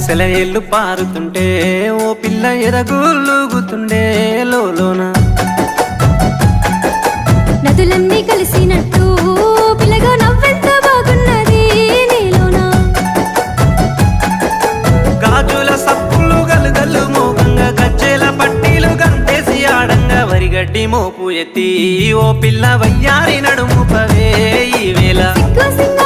సెలయేళ్ళు పారుతుంటే ఓ పిల్ల ఎదగులుగుతుండే లోన నదులన్నీ కలిసినట్టు పిల్లగా నవ్వెంత బాగున్నది నీలోన గాజుల సప్పులు గలుగల్లు మోగంగా గజ్జెల పట్టీలు గంటేసి ఆడంగా వరిగడ్డి మోపు ఎత్తి ఓ పిల్ల వయ్యారి నడుము పవే ఈ వేళ సిగ్గు సింగ